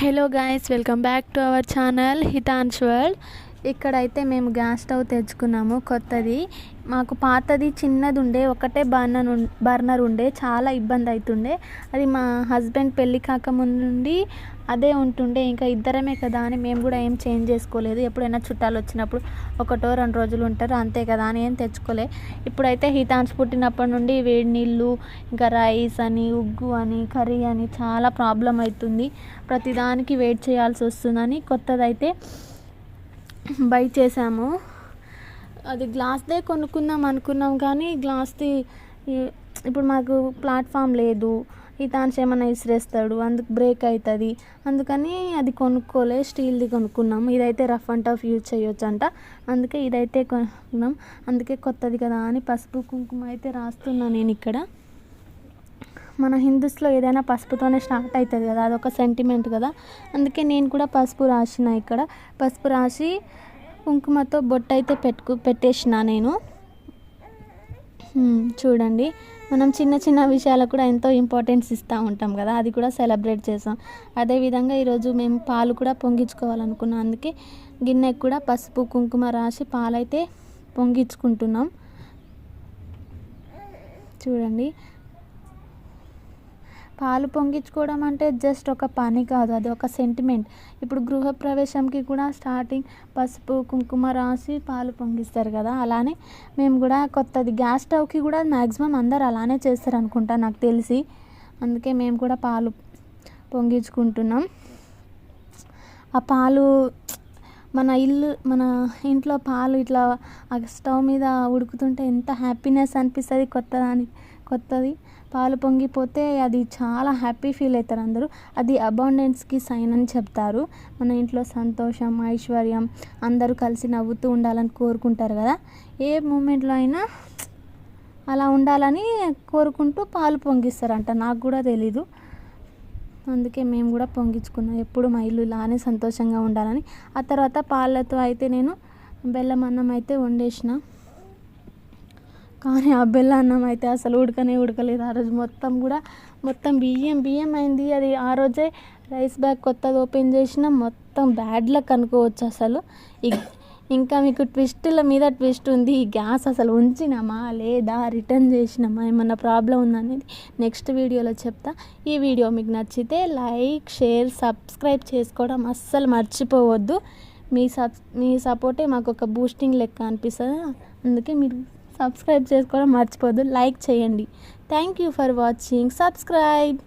Hello guys, welcome back to our channel హితాన్స్ world. ఇక్కడైతే మేము గ్యాస్ స్టవ్ తెచ్చుకున్నాము కొత్తది. మాకు పాతది చిన్నది ఉండే, ఒకటే బర్నర్ ఉండే, చాలా ఇబ్బంది అవుతుండే. అది మా హస్బెండ్ పెళ్ళి కాకముందు నుండి అదే ఉంటుండే. ఇంకా ఇద్దరమే కదా అని మేము కూడా ఏం చేంజ్ చేసుకోలేదు. ఎప్పుడైనా చుట్టాలు వచ్చినప్పుడు 1-2 రోజులు ఉంటారు అంతే కదా అని ఏం తెచ్చుకోలే. ఇప్పుడైతే హితాన్స్ పుట్టినప్పటి నుండి వేడి నీళ్ళు, ఇంకా రైస్ అని, ఉగ్గు అని, కర్రీ అని చాలా ప్రాబ్లం అవుతుంది. ప్రతిదానికి వెయిట్ చేయాల్సి వస్తుందని కొత్తదైతే బై చేసాము. అది గ్లాస్దే కొనుక్కుందాం అనుకున్నాం కానీ గ్లాస్ది ఇప్పుడు మాకు ప్లాట్ఫామ్ లేదు. హితాన్స్ ఏమైనా ఇసిరేస్తాడు, అందుకు బ్రేక్ అవుతుంది. అందుకని అది కొనుక్కోలే, స్టీల్ది కొనుక్కున్నాము. ఇదైతే రఫ్ అండ్ టఫ్ యూజ్ చేయొచ్చు అంట, అందుకే ఇదైతే కొనుక్కున్నాం. అందుకే కొత్తది కదా అని పసుపు కుంకుమ అయితే రాస్తున్నాను నేను. ఇక్కడ మన హిందూస్లో ఏదైనా పసుపుతోనే స్టార్ట్ అవుతుంది కదా, అదొక సెంటిమెంట్ కదా. అందుకే నేను కూడా పసుపు రాసిన. ఇక్కడ పసుపు రాసి కుంకుమతో బొట్టు అయితే పెట్టేసిన నేను. చూడండి, మనం చిన్న చిన్న విషయాలకు కూడా ఎంతో ఇంపార్టెన్స్ ఇస్తూ ఉంటాం కదా, అది కూడా సెలబ్రేట్ చేసాం. అదేవిధంగా ఈరోజు మేము పాలు కూడా పొంగించుకోవాలనుకున్నాం. అందుకే గిన్నెకు కూడా పసుపు కుంకుమ రాసి పాలైతే పొంగించుకుంటున్నాం. చూడండి, పాలు పొంగించుకోవడం అంటే జస్ట్ ఒక పని కాదు, అది ఒక సెంటిమెంట్. ఇప్పుడు గృహప్రవేశంకి కూడా స్టార్టింగ్ పసుపు కుంకుమ రాసి పాలు పొంగిస్తారు కదా, అలానే మేము కూడా కొత్తది గ్యాస్ స్టవ్కి కూడా మ్యాక్సిమం అందరు అలానే చేస్తారు అనుకుంటా నాకు తెలిసి. అందుకే మేము కూడా పాలు పొంగించుకుంటున్నాం. ఆ పాలు మన ఇంట్లో పాలు ఇట్లా ఆ స్టవ్ మీద ఉడుకుతుంటే ఎంత హ్యాపీనెస్ అనిపిస్తుంది. కొత్తది పాలు పొంగిపోతే అది చాలా హ్యాపీ ఫీల్ అవుతారు అందరూ. అది అబాండెన్స్కి సైన్ అని చెప్తారు. మన ఇంట్లో సంతోషం, ఐశ్వర్యం, అందరూ కలిసి నవ్వుతూ ఉండాలని కోరుకుంటారు కదా. ఏ మూమెంట్లో అయినా అలా ఉండాలని కోరుకుంటూ పాలు పొంగిస్తారంట. నాకు కూడా తెలీదు, అందుకే మేము కూడా పొంగించుకున్నాం. ఎప్పుడు మా ఇల్లు ఇలానే సంతోషంగా ఉండాలని. ఆ తర్వాత పాలతో అయితే నేను బెల్లం అన్నం అయితే వండేసిన. కానీ ఆ బెల్లం అన్నం అయితే అసలు ఉడకలేదు. ఆ రోజు మొత్తం బియ్యం అయింది. అది ఆ రోజే రైస్ బ్యాగ్ కొత్తది ఓపెన్ చేసిన, మొత్తం బ్యాడ్ లక్ అనుకోవచ్చు అసలు. ఇంకా మీకు ట్విస్టుల మీద ట్విస్ట్ ఉంది. ఈ గ్యాస్ అసలు ఉంచినామా లేదా, రిటర్న్ చేసినామా, ఏమన్నా ప్రాబ్లం ఉందనేది నెక్స్ట్ వీడియోలో చెప్తా. ఈ వీడియో మీకు నచ్చితే లైక్, షేర్, సబ్స్క్రైబ్ చేసుకోవడం అస్సలు మర్చిపోవద్దు. మీ సపోర్టే మాకు ఒక బూస్టింగ్ లెక్క అనిపిస్తుంది. అందుకే మీరు సబ్స్క్రైబ్ చేసుకోవడం మర్చిపోవద్దు, లైక్ చేయండి. Thank you for watching. Subscribe.